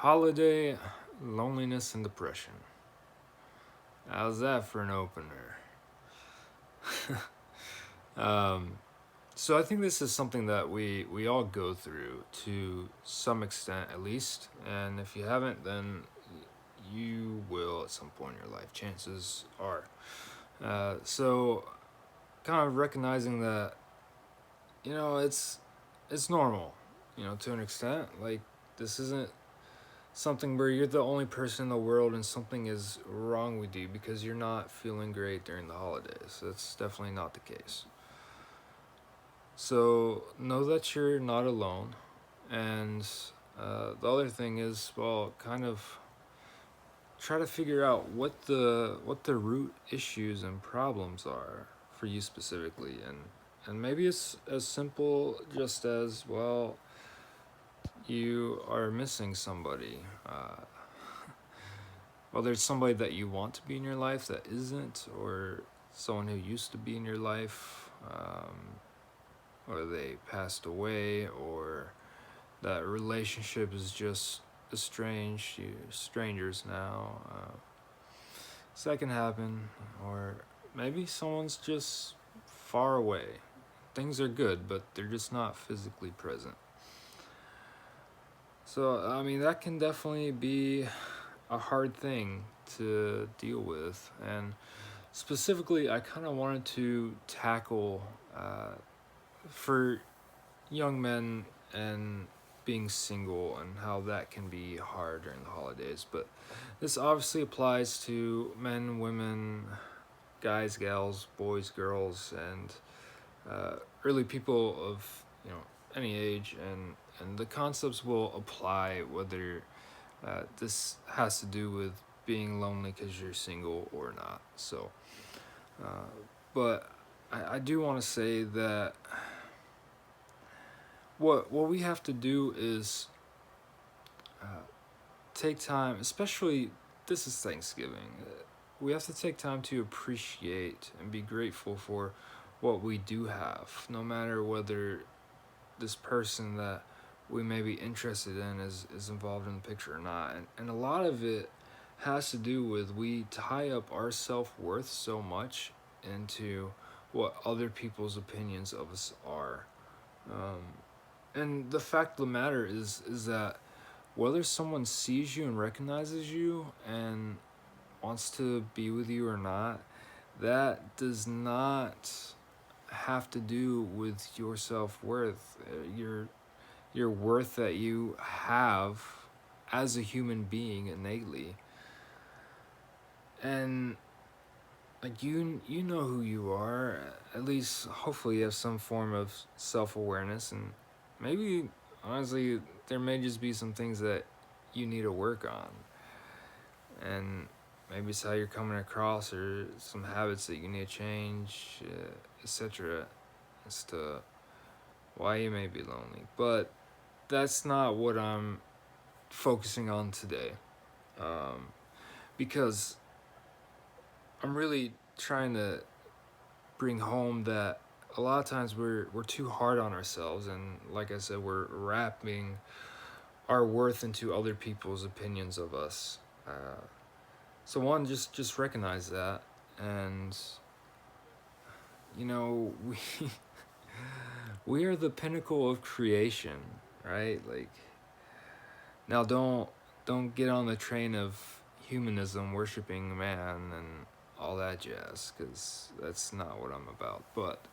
Holiday, loneliness, and depression. How's that for an opener? um, so I think this is something that we all go through to some extent, at least. And if you haven't, then you will at some point in your life. Chances are. So kind of recognizing that, it's normal, to an extent. Like, this isn't something where you're the only person in the world and something is wrong with you because you're not feeling great during the holidays. That's definitely not the case. So know that you're not alone. And the other thing is, well, kind of try to figure out what the root issues and problems are for you specifically, and maybe it's as simple just as, well, you are missing somebody. Well, there's somebody that you want to be in your life that isn't, or someone who used to be in your life, or they passed away, or that relationship is just estranged. You're strangers now. So that can happen, or maybe someone's just far away. Things are good, but they're just not physically present. So, I mean, that can definitely be a hard thing to deal with. And specifically, I kind of wanted to tackle for young men and being single and how that can be hard during the holidays. But this obviously applies to men, women, guys, gals, boys, girls, and really people of any age, and the concepts will apply whether this has to do with being lonely because you're single or not. So, but I do want to say that what we have to do is take time, especially this is Thanksgiving. We have to take time to appreciate and be grateful for what we do have, no matter whether this person that we may be interested in is involved in the picture or not. And a lot of it has to do with, we tie up our self-worth so much into what other people's opinions of us are. And the fact of the matter is that whether someone sees you and recognizes you and wants to be with you or not, that does not have to do with your self-worth, your worth that you have as a human being innately. And like, you know who you are. At least hopefully you have some form of self-awareness, and maybe honestly there may just be some things that you need to work on, and maybe it's how you're coming across, or some habits that you need to change, etc., as to why you may be lonely. But that's not what I'm focusing on today, because I'm really trying to bring home that a lot of times we're too hard on ourselves, and like I said, we're wrapping our worth into other people's opinions of us. So one, just recognize that, and we we are the pinnacle of creation, right? Like, now don't get on the train of humanism, worshiping man and all that jazz, because that's not what I'm about. But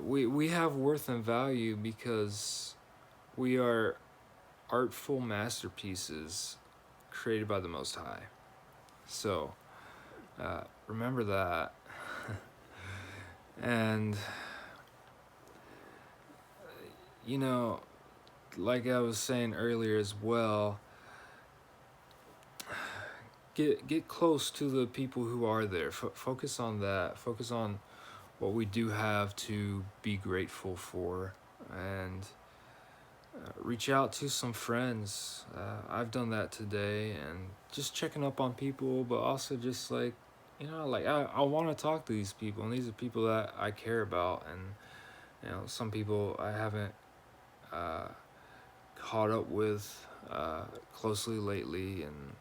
we have worth and value because we are artful masterpieces created by the Most High. So remember that. And like I was saying earlier as well, get close to the people who are there. Focus on that. Focus on what we do have to be grateful for, and reach out to some friends. I've done that today, and just checking up on people, but also just like, I want to talk to these people, and these are people that I care about, and some people I haven't caught up with closely lately, and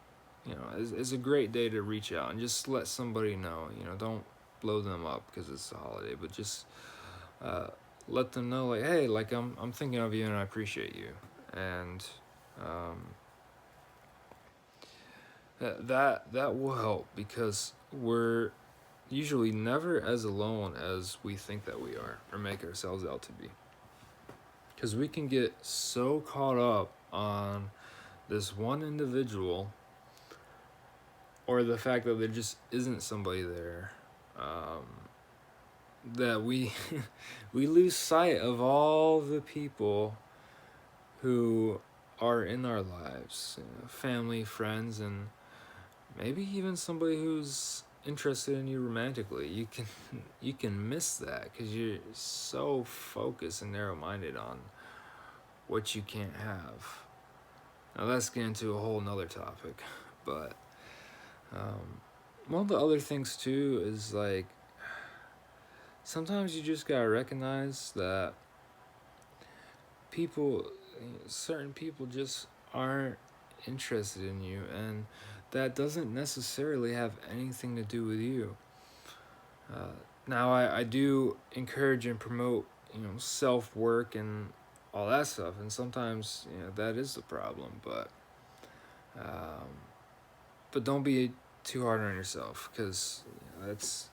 it's a great day to reach out and just let somebody know. Don't blow them up because it's a holiday, but just uh, let them know, like, hey, like I'm thinking of you and I appreciate you, and um, that will help, because we're usually never as alone as we think that we are or make ourselves out to be. Because we can get so caught up on this one individual, or the fact that there just isn't somebody there, that we we lose sight of all the people who are in our lives, family, friends, and maybe even somebody who's interested in you romantically. You can miss that because you're so focused and narrow-minded on what you can't have. Now that's getting into a whole nother topic, but one of the other things too is, like, sometimes you just gotta recognize that certain people just aren't interested in you, and that doesn't necessarily have anything to do with you. Now, I do encourage and promote, self-work and all that stuff, and sometimes, that is the problem, but don't be too hard on yourself, because that's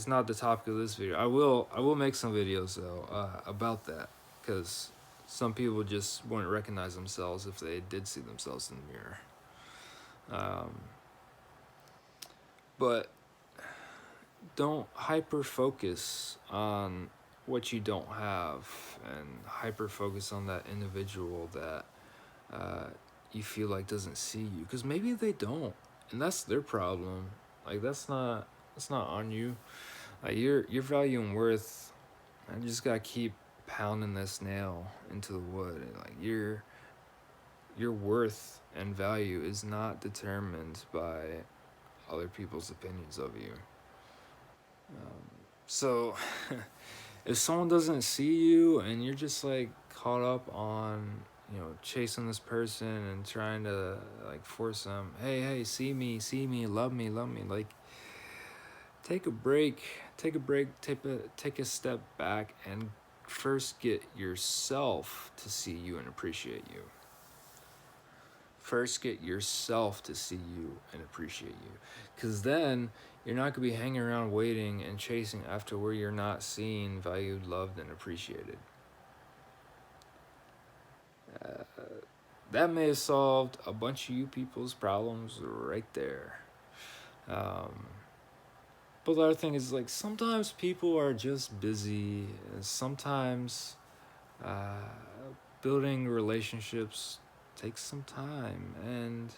not the topic of this video. I will make some videos though about that, because some people just wouldn't recognize themselves if they did see themselves in the mirror. But don't hyper focus on what you don't have, and hyper focus on that individual that you feel like doesn't see you, because maybe they don't, and that's their problem. Like, that's not on you. Like, your value and worth, I just gotta keep pounding this nail into the wood. Like, your worth and value is not determined by other people's opinions of you. So if someone doesn't see you and you're just, like, caught up on chasing this person and trying to, like, force them, hey, see me, love me, like, take a break, take a step back, and first get yourself to see you and appreciate you. First get yourself to see you and appreciate you, because then you're not going to be hanging around waiting and chasing after where you're not seen, valued, loved, and appreciated. That may have solved a bunch of you people's problems right there. But the other thing is, like, sometimes people are just busy, and sometimes building relationships takes some time. And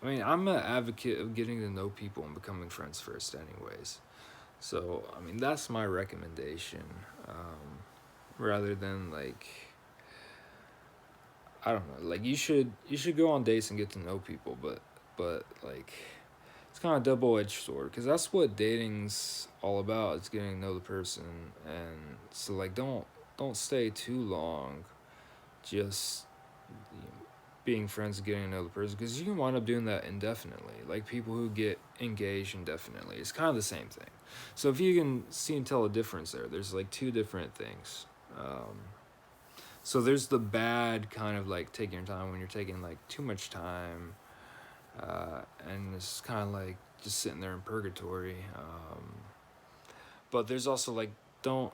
I mean, I'm an advocate of getting to know people and becoming friends first anyways. So, I mean, that's my recommendation. Rather than, like, I don't know, like, you should go on dates and get to know people, but like, it's kind of a double-edged sword, because that's what dating's all about. It's getting to know the person, and so, like, don't stay too long just being friends and getting to know the person, because you can wind up doing that indefinitely. Like, people who get engaged indefinitely, it's kind of the same thing. So if you can see and tell a difference there's, like, two different things. So there's the bad kind of, like, taking your time, when you're taking, like, too much time, and it's kind of like just sitting there in purgatory. But there's also, like, don't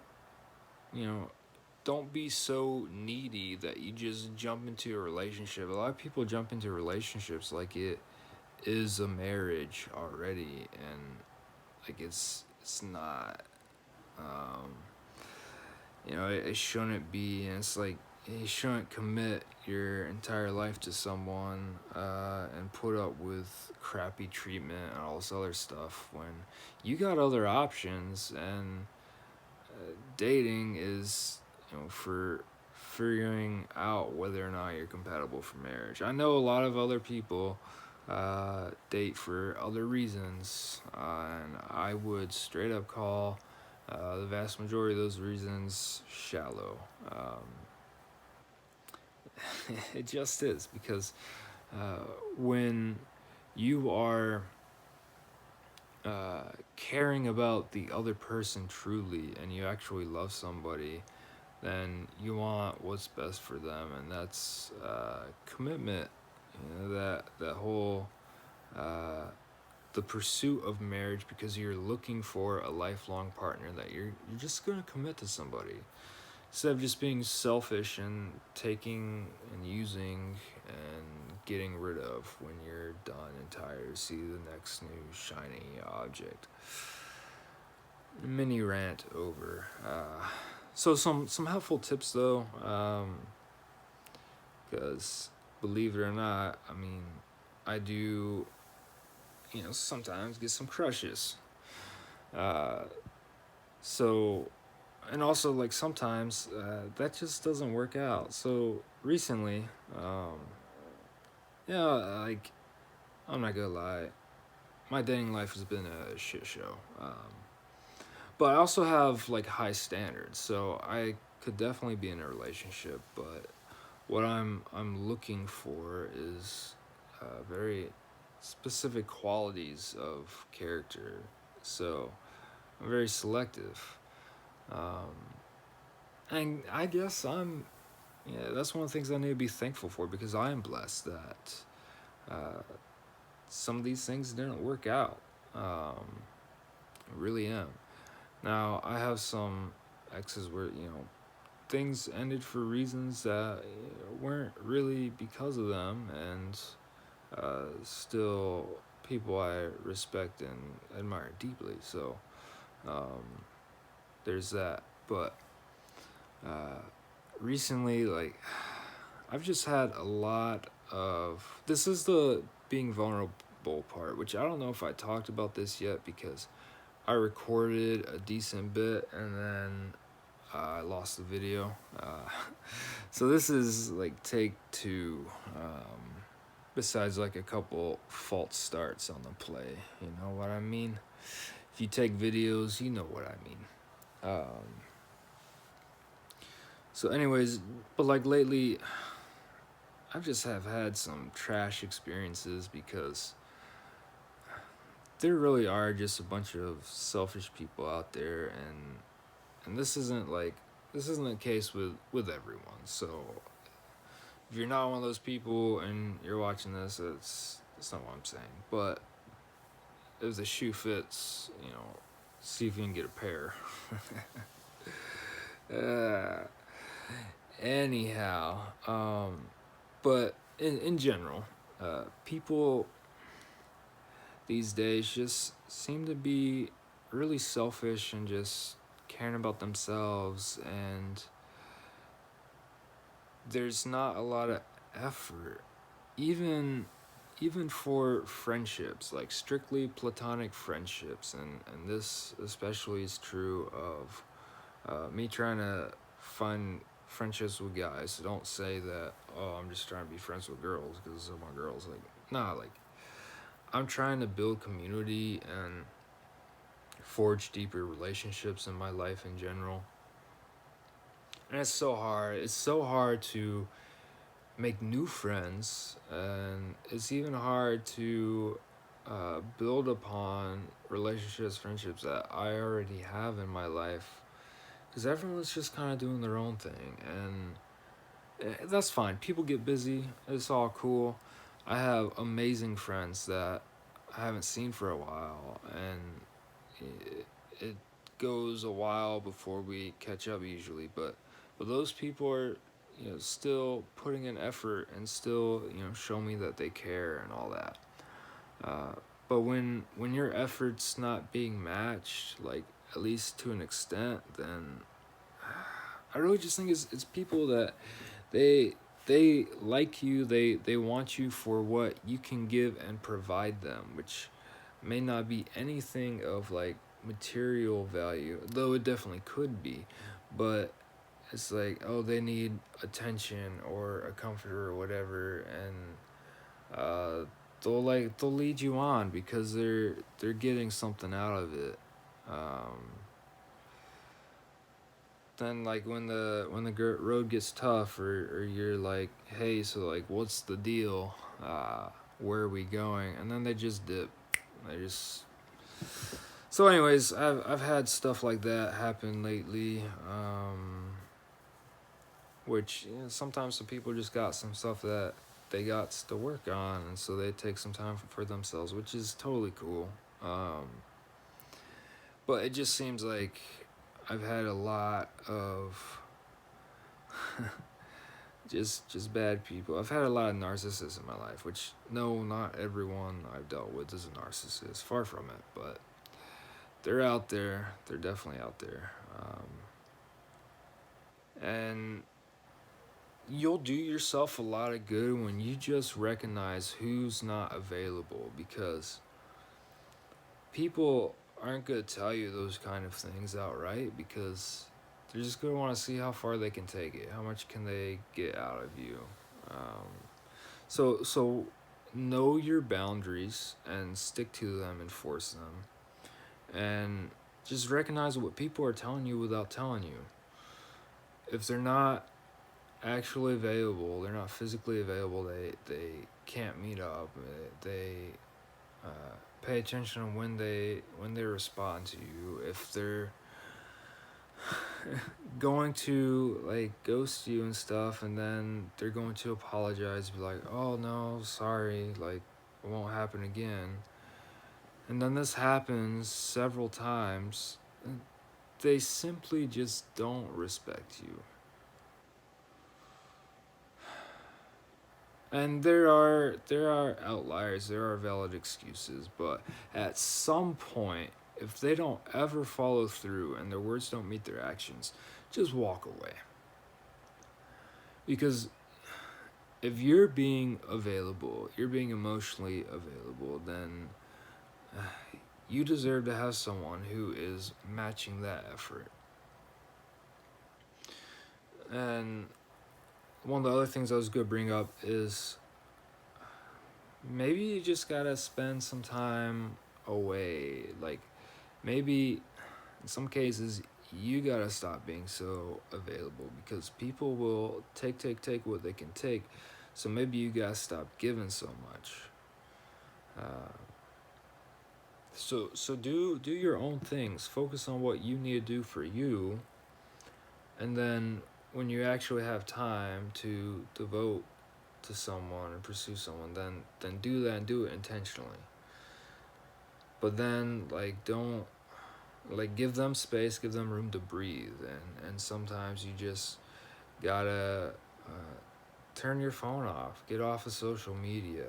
be so needy that you just jump into a relationship. A lot of people jump into relationships like it is a marriage already, and, like, it's not. It shouldn't be, and it's like, you shouldn't commit your entire life to someone and put up with crappy treatment and all this other stuff when you got other options. And dating is, for figuring out whether or not you're compatible for marriage. I know a lot of other people date for other reasons, and I would straight up call the vast majority of those reasons shallow. It just is, because when you are caring about the other person truly, and you actually love somebody, then you want what's best for them, and that's commitment. That whole uh, the pursuit of marriage, because you're looking for a lifelong partner, that you're just gonna commit to somebody, instead of just being selfish and taking and using and getting rid of when you're done and tired to see the next new shiny object. Mini rant over. So some helpful tips though, because believe it or not, I mean, I do, sometimes get some crushes. Uh, so and also, like, sometimes that just doesn't work out. So recently, yeah, like, I'm not gonna lie, my dating life has been a shit show. But I also have like high standards, so I could definitely be in a relationship. But what I'm looking for is very specific qualities of character. So I'm very selective. Um, and I guess yeah, that's one of the things I need to be thankful for, because I am blessed that uh, some of these things didn't work out. I really am. Now, I have some exes where, things ended for reasons that weren't really because of them, and still people I respect and admire deeply. So um, there's that. But uh, recently, like, I've just had a lot of. This is the being vulnerable part, which I don't know if I talked about this yet, because I recorded a decent bit and then I lost the video. So this is like take two. Besides like a couple false starts on the play, you know what I mean? If you take videos, you know what I mean. Um, so, anyways, but like lately, I just have had some trash experiences, because there really are just a bunch of selfish people out there, and this isn't the case with everyone. So if you're not one of those people and you're watching this, that's not what I'm saying. But if the shoe fits, see if you can get a pair. uh, anyhow, but in general, people these days just seem to be really selfish and just caring about themselves, and there's not a lot of effort, even for friendships, like strictly platonic friendships. And this especially is true of me trying to find friendships with guys. So don't say that, oh, I'm just trying to be friends with girls because of my girls. Like, nah, like, I'm trying to build community and forge deeper relationships in my life in general. And it's so hard. It's so hard to make new friends, and it's even hard to build upon relationships, friendships that I already have in my life, because everyone's just kind of doing their own thing, and that's fine. People get busy. It's all cool. I have amazing friends that I haven't seen for a while, and it goes a while before we catch up usually. But those people are, still putting in effort and still, show me that they care and all that. Uh, but when your efforts not being matched, like, at least to an extent, then I really just think it's people that they they like you, they want you for what you can give and provide them, which may not be anything of like material value, though it definitely could be. But it's like, oh, they need attention or a comforter or whatever, and they'll lead you on because they're getting something out of it. Um, then like when the road gets tough, or you're like, hey, so like what's the deal, where are we going, and then they just dip. They just So anyways, I've had stuff like that happen lately, which, you know, sometimes some people just got some stuff that they got to work on, and so they take some time for themselves, which is totally cool. um, but it just seems like I've had a lot of just bad people. I've had a lot of narcissists in my life, which, no, not everyone I've dealt with is a narcissist, far from it, but they're out there. They're definitely out there. And you'll do yourself a lot of good when you just recognize who's not available, because people aren't going to tell you those kind of things outright, because they're just going to want to see how far they can take it, how much can they get out of you. um, so know your boundaries and stick to them, enforce them, and just recognize what people are telling you without telling you. If they're not actually available, they're not physically available, they can't meet up, they pay attention to when they respond to you. If they're going to like ghost you and stuff, and then they're going to apologize, be like, oh no, sorry, like it won't happen again, and then this happens several times, they simply just don't respect you. And there are outliers, there are valid excuses, but at some point, if they don't ever follow through and their words don't meet their actions, just walk away. Because if you're being available, you're being emotionally available, then you deserve to have someone who is matching that effort. And one of the other things I was going to bring up is, maybe you just gotta spend some time away. Like, maybe in some cases, you gotta stop being so available, because people will take what they can take. So maybe you gotta stop giving so much. Uh, so do your own things. Focus on what you need to do for you, and then when you actually have time to devote to someone and pursue someone, then do that, and do it intentionally. But then, like, don't, like, give them space, give them room to breathe, and sometimes you just gotta turn your phone off, get off of social media,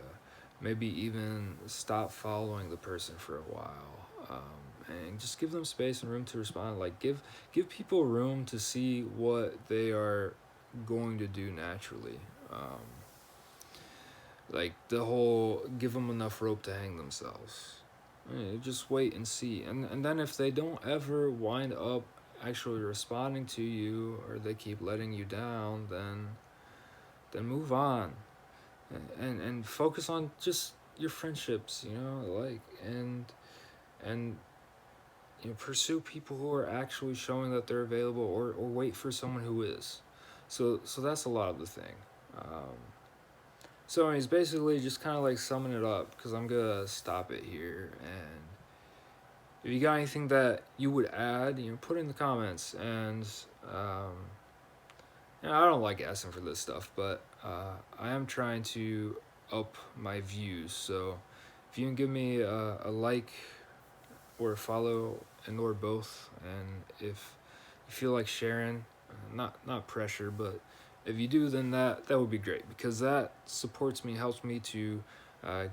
maybe even stop following the person for a while, and just give them space and room to respond. Like, give people room to see what they are going to do naturally. Like the whole give them enough rope to hang themselves. Just wait and see. And then if they don't ever wind up actually responding to you, or they keep letting you down, then move on, and focus on just your friendships, like, and pursue people who are actually showing that they're available, or wait for someone who is. So that's a lot of the thing. So anyways, basically just kind of like summing it up, because I'm gonna stop it here. And if you got anything that you would add, put it in the comments. And I don't like asking for this stuff, but I am trying to up my views. So if you can give me a like or a follow, and or both, and if you feel like sharing, not pressure, but if you do, then that would be great, because that supports me, helps me to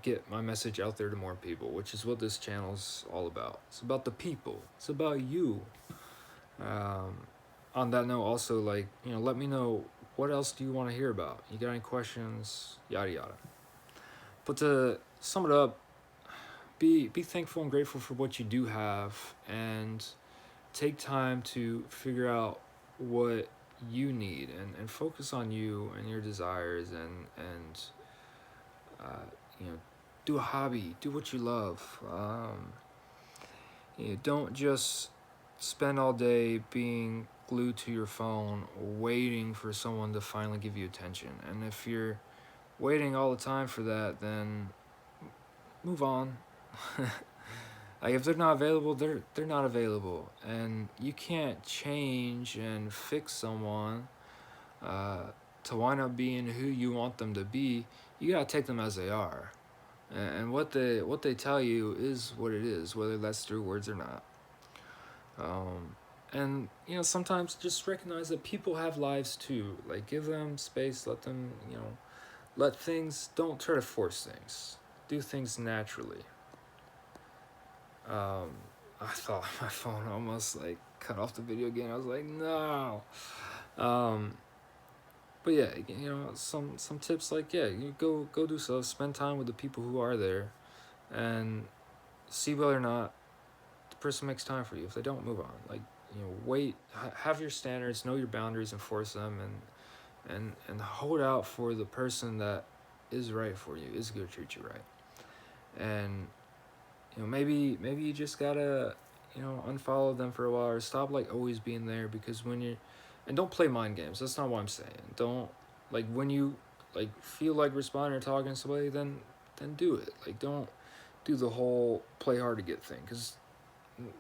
get my message out there to more people, which is what this channel's all about. It's about the people. It's about you. On that note, also, like, let me know, what else do you want to hear about? You got any questions? Yada yada. But to sum it up, be thankful and grateful for what you do have, and take time to figure out what you need, and focus on you and your desires, and do a hobby, do what you love. Don't just spend all day being glued to your phone waiting for someone to finally give you attention. And if you're waiting all the time for that, then move on. Like, if they're not available, they're not available, and you can't change and fix someone uh, to wind up being who you want them to be. You gotta take them as they are, and what they tell you is what it is, whether that's through words or not. And sometimes just recognize that people have lives too. Like, give them space, let them let things. Don't try to force things. Do things naturally. I thought my phone almost like cut off the video again. I was like, no. But yeah, some tips, like, yeah, you go do stuff, spend time with the people who are there, and see whether or not the person makes time for you. If they don't, move on. Like, wait, have your standards, know your boundaries, enforce them, and hold out for the person that is right for you, is going to treat you right. And maybe you just gotta unfollow them for a while, or stop like always being there, because and don't play mind games. That's not what I'm saying. Don't, like, when you like feel like responding or talking to somebody, then do it. Like, don't do the whole play hard to get thing, because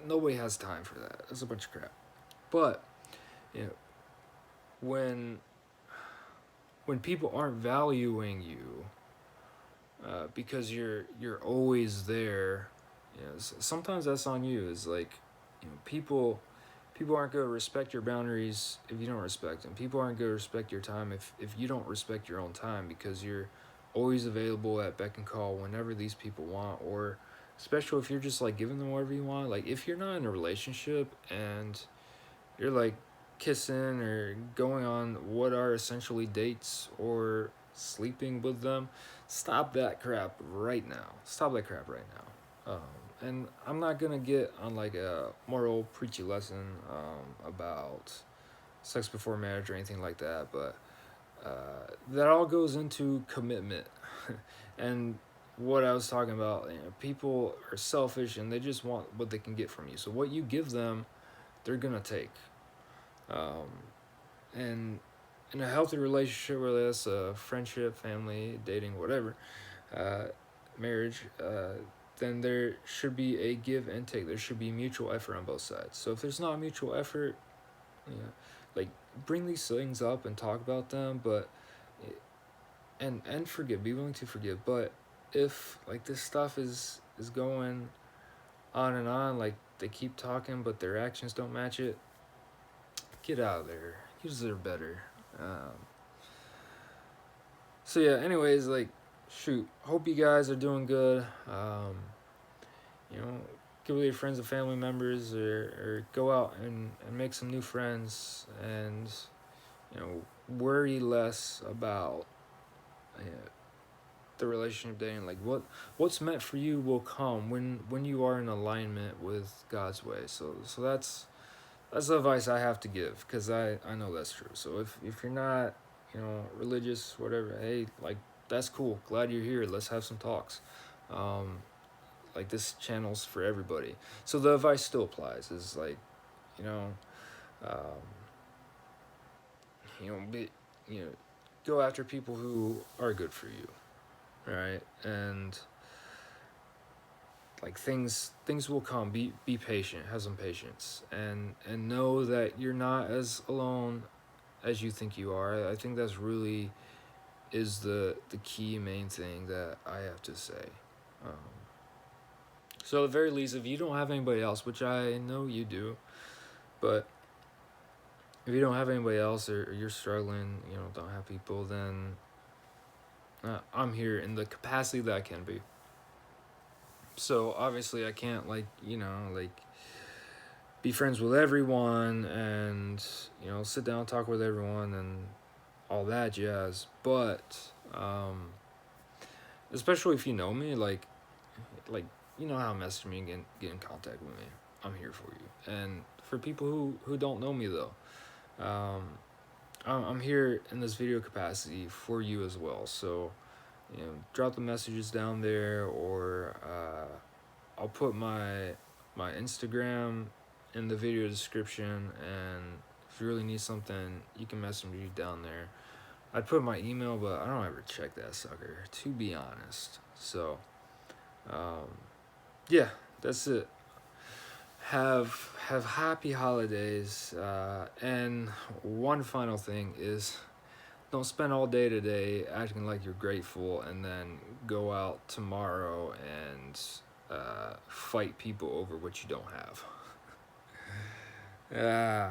nobody has time for that. That's a bunch of crap. But when people aren't valuing you because you're always there, sometimes that's on you. Is like, people aren't going to respect your boundaries if you don't respect them. People aren't going to respect your time if you don't respect your own time, because you're always available at beck and call whenever these people want, or especially if you're just like giving them whatever you want. Like, if you're not in a relationship and you're like kissing or going on what are essentially dates or sleeping with them, stop that crap right now. And I'm not gonna get on like a moral preachy lesson about sex before marriage or anything like that, but that all goes into commitment. And what I was talking about, people are selfish and they just want what they can get from you. So what you give them, they're gonna take. And in a healthy relationship, whether that's a friendship, family, dating, whatever, marriage, then there should be a give and take. There should be mutual effort on both sides. So if there's not mutual effort, like, bring these things up and talk about them, but and forgive. Be willing to forgive. But if like this stuff is going on and on, like they keep talking but their actions don't match it, get out of there. You deserve better. So yeah, anyways, like, shoot, hope you guys are doing good. Get with your friends and family members, or go out and make some new friends, and worry less about the relationship dating. Like, what's meant for you will come when you are in alignment with God's way. So that's the advice I have to give, because I know that's true. So if you're not religious, whatever, hey, like, that's cool. Glad you're here. Let's have some talks. Like, this channel's for everybody. So the advice still applies. Is like, go after people who are good for you, right? And like, things will come. Be patient. Have some patience, and know that you're not as alone as you think you are. I think that's really is the key main thing that I have to say. So at the very least, if you don't have anybody else, which I know you do, but if you don't have anybody else, or you're struggling, don't have people, then I'm here in the capacity that I can be. So obviously I can't be friends with everyone and sit down and talk with everyone and all that jazz, but especially if you know me, like how message me and get in contact with me. I'm here for you. And for people who don't know me, though, I'm here in this video capacity for you as well. So drop the messages down there, or I'll put my Instagram in the video description, and If you really need something, you can message me down there. I'd put my email, but I don't ever check that sucker, to be honest. So, yeah, that's it. Have happy holidays. And one final thing is, don't spend all day today acting like you're grateful and then go out tomorrow and fight people over what you don't have.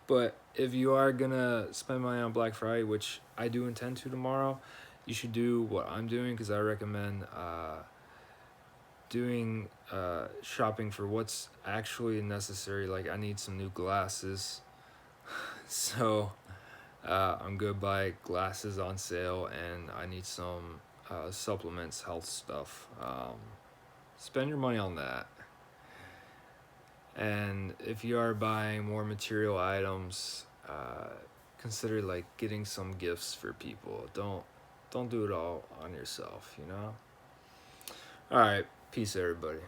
But if you are gonna spend money on Black Friday, which I do intend to tomorrow, you should do what I'm doing, because I recommend doing shopping for what's actually necessary. Like, I need some new glasses, so I'm gonna buy glasses on sale, and I need some supplements, health stuff. Spend your money on that. And if you are buying more material items, consider like getting some gifts for people. Don't do it all on yourself, you know? All right, peace everybody.